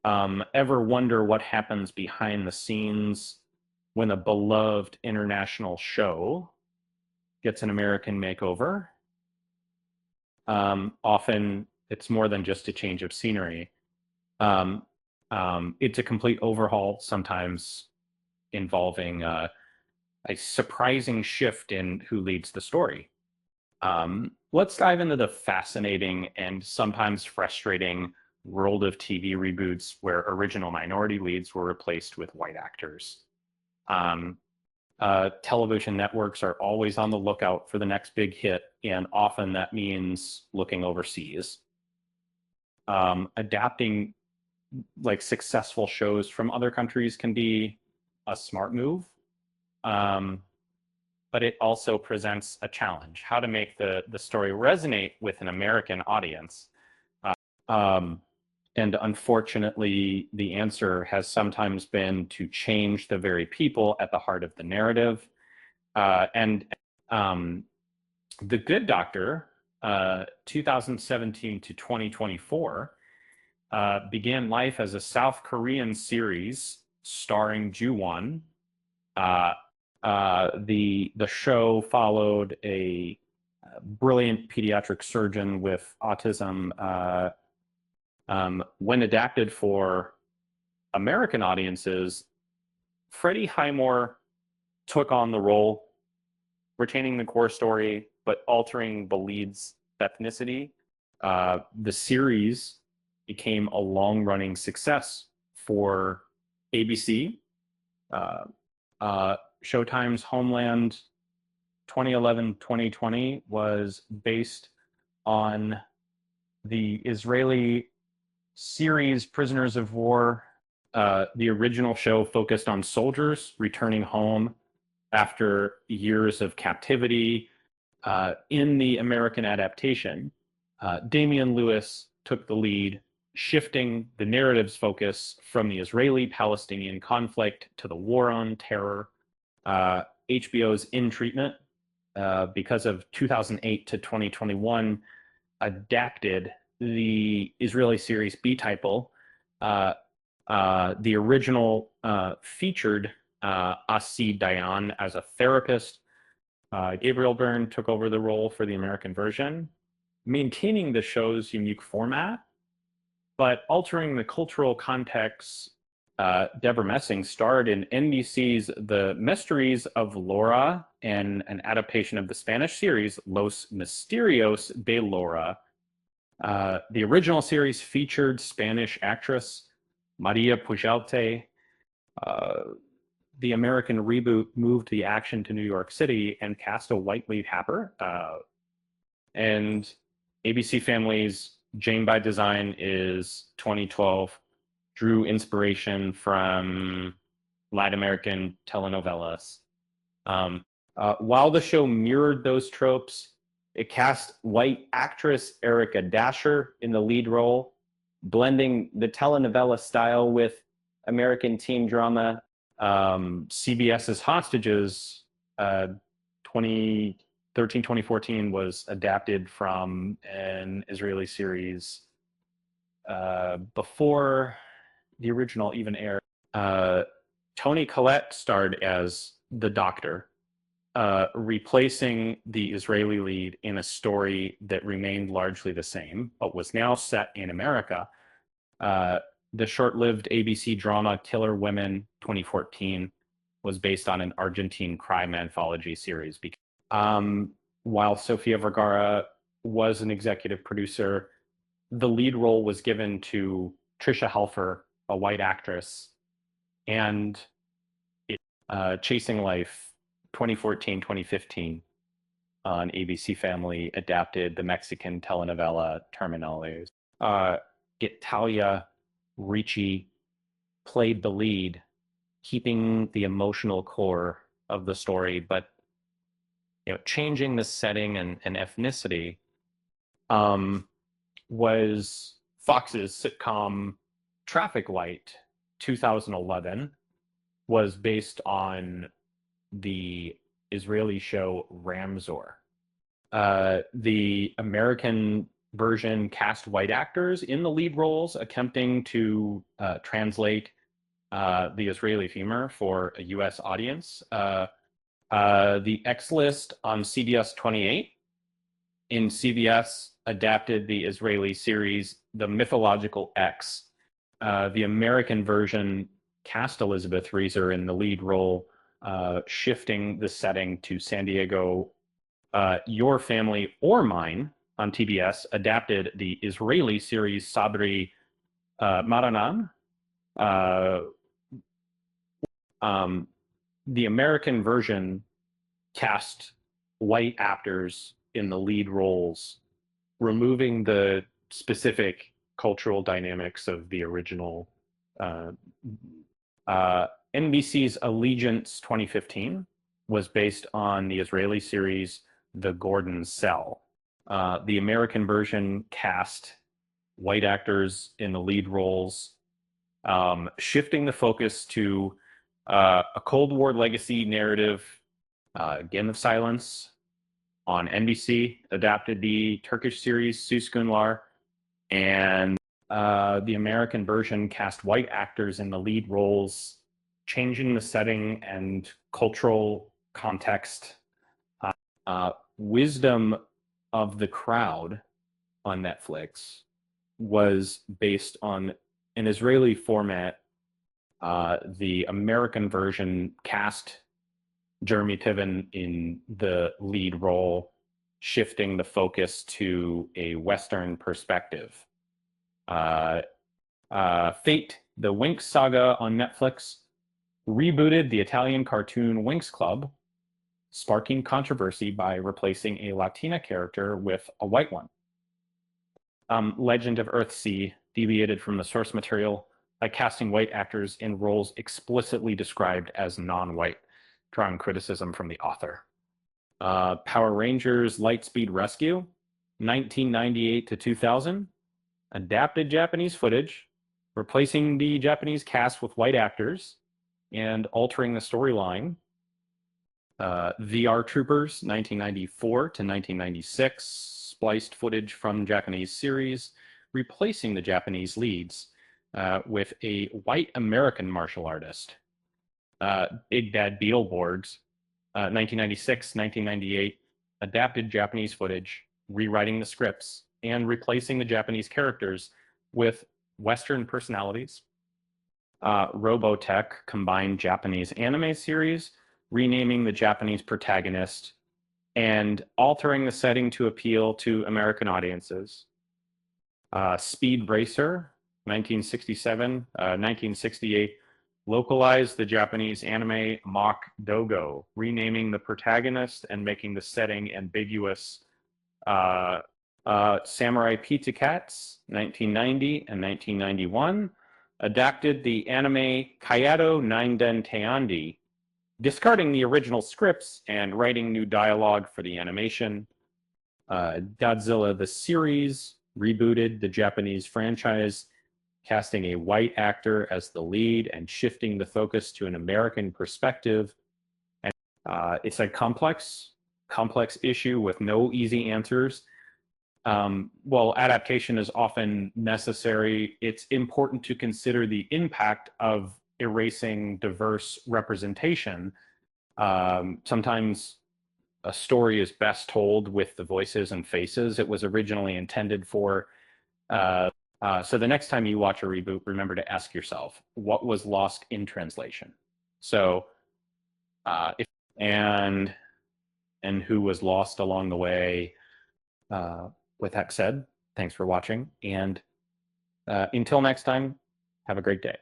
Ever wonder what happens behind the scenes when a beloved international show gets an American makeover? Often it's more than just a change of scenery. Um, it's a complete overhaul, sometimes involving a surprising shift in who leads the story. Let's dive into the fascinating and sometimes frustrating world of TV reboots where original minority leads were replaced with white actors. Um, Television networks are always on the lookout for the next big hit, and often that means looking overseas. Adapting like successful shows from other countries can be a smart move, um, but it also presents a challenge: how to make the story resonate with an American audience. Um, and unfortunately, the answer has sometimes been to change the very people at the heart of the narrative. And um, The Good Doctor, 2017 to 2024, began life as a South Korean series starring Ju-won. Uh, the show followed a brilliant pediatric surgeon with autism. When adapted for American audiences, Freddie Highmore took on the role, retaining the core story but altering the lead's ethnicity. The series became a long-running success for ABC. Uh, Showtime's Homeland 2011-2020 was based on the Israeli series Prisoners of War. The original show focused on soldiers returning home after years of captivity. In the American adaptation, Damian Lewis took the lead, shifting the narrative's focus from the Israeli-Palestinian conflict to the war on terror. HBO's In Treatment, because of 2008 to 2021, adapted the Israeli series B-Typal. The original featured Asi Dayan as a therapist. Gabriel Byrne took over the role for the American version, maintaining the show's unique format, but altering the cultural context. Deborah Messing starred in NBC's The Mysteries of Laura, and an adaptation of the Spanish series Los Misterios de Laura. The original series featured Spanish actress Maria Pujalte. Uh, the American reboot moved the action to New York City and cast a white lead happer. And ABC Family's Jane by Design is 2012, drew inspiration from Latin American telenovelas. While the show mirrored those tropes, it cast white actress Erica Dasher in the lead role, blending the telenovela style with American teen drama. CBS's Hostages, 2013-2014, was adapted from an Israeli series before the original even aired. Toni Collette starred as the Doctor, replacing the Israeli lead in a story that remained largely the same, but was now set in America. The short-lived ABC drama Killer Women 2014 was based on an Argentine crime anthology series. While Sofia Vergara was an executive producer, the lead role was given to Trisha Helfer, a white actress, and Chasing Life 2014-2015 on ABC Family adapted the Mexican telenovela Terminales. Italia Ricci played the lead, keeping the emotional core of the story, but changing the setting and ethnicity. Was Fox's sitcom Traffic Light 2011, was based on the Israeli show Ramzor. The American version cast white actors in the lead roles, attempting to translate the Israeli femur for a U.S. audience. The X List on CBS 28 in CBS adapted the Israeli series The Mythological X. The American version cast Elizabeth Reeser in the lead role, shifting the setting to San Diego. Your Family or Mine on TBS adapted the Israeli series Sabri Maranan. The American version cast white actors in the lead roles, removing the specific cultural dynamics of the original. NBC's Allegiance 2015 was based on the Israeli series The Gordon Cell. The American version cast white actors in the lead roles, shifting the focus to a Cold War legacy narrative. Game of Silence on NBC adapted the Turkish series Suskunlar, and the American version cast white actors in the lead roles, changing the setting and cultural context. Wisdom of the Crowd on Netflix was based on an Israeli format. The American version cast Jeremy Piven in the lead role, shifting the focus to a Western perspective. Fate, the Winx saga on Netflix, rebooted the Italian cartoon Winx Club, sparking controversy by replacing a Latina character with a white one. Legend of Earthsea deviated from the source material by casting white actors in roles explicitly described as non-white, drawing criticism from the author. Power Rangers Lightspeed Rescue, 1998 to 2000, adapted Japanese footage, replacing the Japanese cast with white actors and altering the storyline. VR Troopers, 1994 to 1996, spliced footage from Japanese series, replacing the Japanese leads with a white American martial artist. Big Bad Beetleborgs, 1996, 1998, adapted Japanese footage, rewriting the scripts, and replacing the Japanese characters with Western personalities. Robotech combined Japanese anime series, renaming the Japanese protagonist and altering the setting to appeal to American audiences. Speed Racer, 1967, 1968, localized the Japanese anime Mock Dogo, renaming the protagonist and making the setting ambiguous. Samurai Pizza Cats, 1990 and 1991, adapted the anime Kayato Ninden Teandi, discarding the original scripts and writing new dialogue for the animation. Godzilla the series rebooted the Japanese franchise, casting a white actor as the lead and shifting the focus to an American perspective. And it's a complex issue with no easy answers. While adaptation is often necessary, it's important to consider the impact of erasing diverse representation. Sometimes a story is best told with the voices and faces it was originally intended for. So the next time you watch a reboot, remember to ask yourself, what was lost in translation? So, and who was lost along the way? With that said, thanks for watching, and until next time, have a great day.